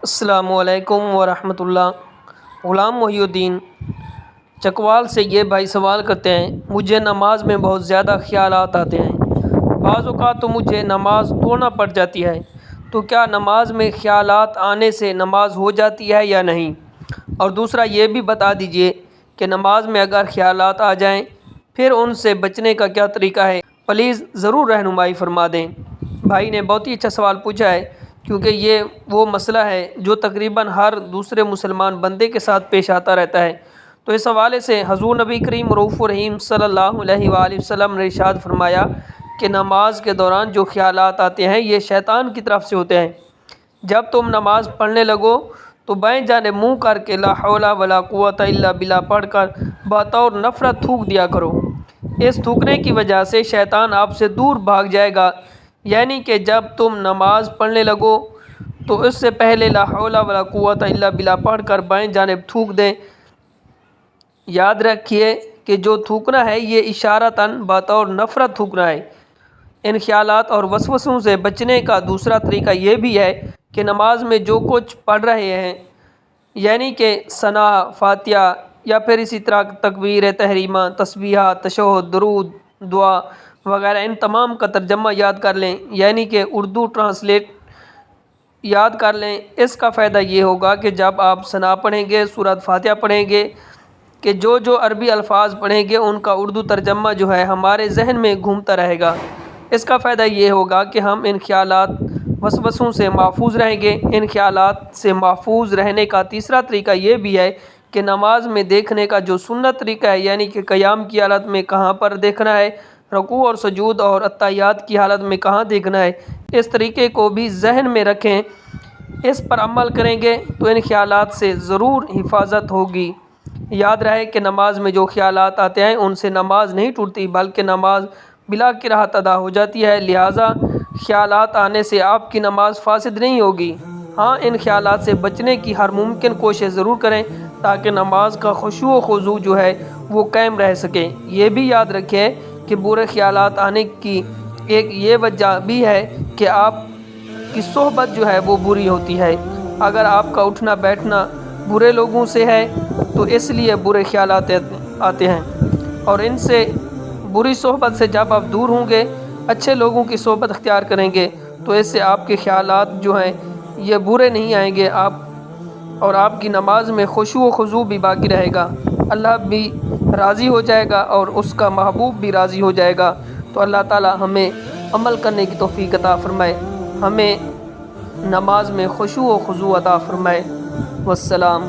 السلام علیکم ورحمۃ اللہ۔ غلام محی الدین چکوال سے یہ بھائی سوال کرتے ہیں، مجھے نماز میں بہت زیادہ خیالات آتے ہیں، بعض اوقات تو مجھے نماز توڑنا پڑ جاتی ہے، تو کیا نماز میں خیالات آنے سے نماز ہو جاتی ہے یا نہیں؟ اور دوسرا یہ بھی بتا دیجئے کہ نماز میں اگر خیالات آ جائیں پھر ان سے بچنے کا کیا طریقہ ہے؟ پلیز ضرور رہنمائی فرما دیں۔ بھائی نے بہت ہی اچھا سوال پوچھا ہے، کیونکہ یہ وہ مسئلہ ہے جو تقریباً ہر دوسرے مسلمان بندے کے ساتھ پیش آتا رہتا ہے۔ تو اس حوالے سے حضور نبی کریم رؤوف الرحیم صلی اللہ علیہ وآلہ وسلم نے ارشاد فرمایا کہ نماز کے دوران جو خیالات آتے ہیں یہ شیطان کی طرف سے ہوتے ہیں۔ جب تم نماز پڑھنے لگو تو بائیں جانب منہ کر کے لا حول ولا قوت الا باللہ پڑھ کر بطور نفرت تھوک دیا کرو۔ اس تھوکنے کی وجہ سے شیطان آپ سے دور بھاگ جائے گا، یعنی کہ جب تم نماز پڑھنے لگو تو اس سے پہلے لا حول ولا قوت الا باللہ پڑھ کر بائیں جانب تھوک دیں۔ یاد رکھیے کہ جو تھوکنا ہے یہ اشارتاً بطور نفرت تھوکنا ہے۔ ان خیالات اور وسوسوں سے بچنے کا دوسرا طریقہ یہ بھی ہے کہ نماز میں جو کچھ پڑھ رہے ہیں، یعنی کہ ثنا، فاتحہ یا پھر اسی طرح تکبیر تحریمہ، تسبیحہ، تشہد، درود، دعا وغیرہ، ان تمام کا ترجمہ یاد کر لیں، یعنی کہ اردو ٹرانسلیٹ یاد کر لیں۔ اس کا فائدہ یہ ہوگا کہ جب آپ ثنا پڑھیں گے، سورۃ فاتحہ پڑھیں گے، کہ جو عربی الفاظ پڑھیں گے ان کا اردو ترجمہ جو ہے ہمارے ذہن میں گھومتا رہے گا۔ اس کا فائدہ یہ ہوگا کہ ہم ان خیالات وسوسوں سے محفوظ رہیں گے۔ ان خیالات سے محفوظ رہنے کا تیسرا طریقہ یہ بھی ہے کہ نماز میں دیکھنے کا جو سنت طریقہ ہے، یعنی کہ قیام کی حالت میں کہاں پر دیکھنا ہے، رکوع اور سجود اور اتحیات کی حالت میں کہاں دیکھنا ہے، اس طریقے کو بھی ذہن میں رکھیں۔ اس پر عمل کریں گے تو ان خیالات سے ضرور حفاظت ہوگی۔ یاد رہے کہ نماز میں جو خیالات آتے ہیں ان سے نماز نہیں ٹوٹتی، بلکہ نماز بلا کراہت ادا ہو جاتی ہے۔ لہٰذا خیالات آنے سے آپ کی نماز فاسد نہیں ہوگی۔ ہاں، ان خیالات سے بچنے کی ہر ممکن کوشش ضرور کریں تاکہ نماز کا خشوع و خضوع جو ہے وہ قائم رہ سکے۔ یہ بھی یاد رکھیں کہ برے خیالات آنے کی ایک یہ وجہ بھی ہے کہ آپ کی صحبت جو ہے وہ بری ہوتی ہے۔ اگر آپ کا اٹھنا بیٹھنا برے لوگوں سے ہے تو اس لیے برے خیالات آتے ہیں، اور ان سے بری صحبت سے جب آپ دور ہوں گے، اچھے لوگوں کی صحبت اختیار کریں گے تو اس سے آپ کے خیالات جو ہیں یہ برے نہیں آئیں گے، اور آپ کی نماز میں خشوع و خضوع بھی باقی رہے گا۔ اللہ بھی راضی ہو جائے گا اور اس کا محبوب بھی راضی ہو جائے گا۔ تو اللہ تعالی ہمیں عمل کرنے کی توفیق عطا فرمائے، ہمیں نماز میں خشوع و خضوع عطا فرمائے۔ والسلام۔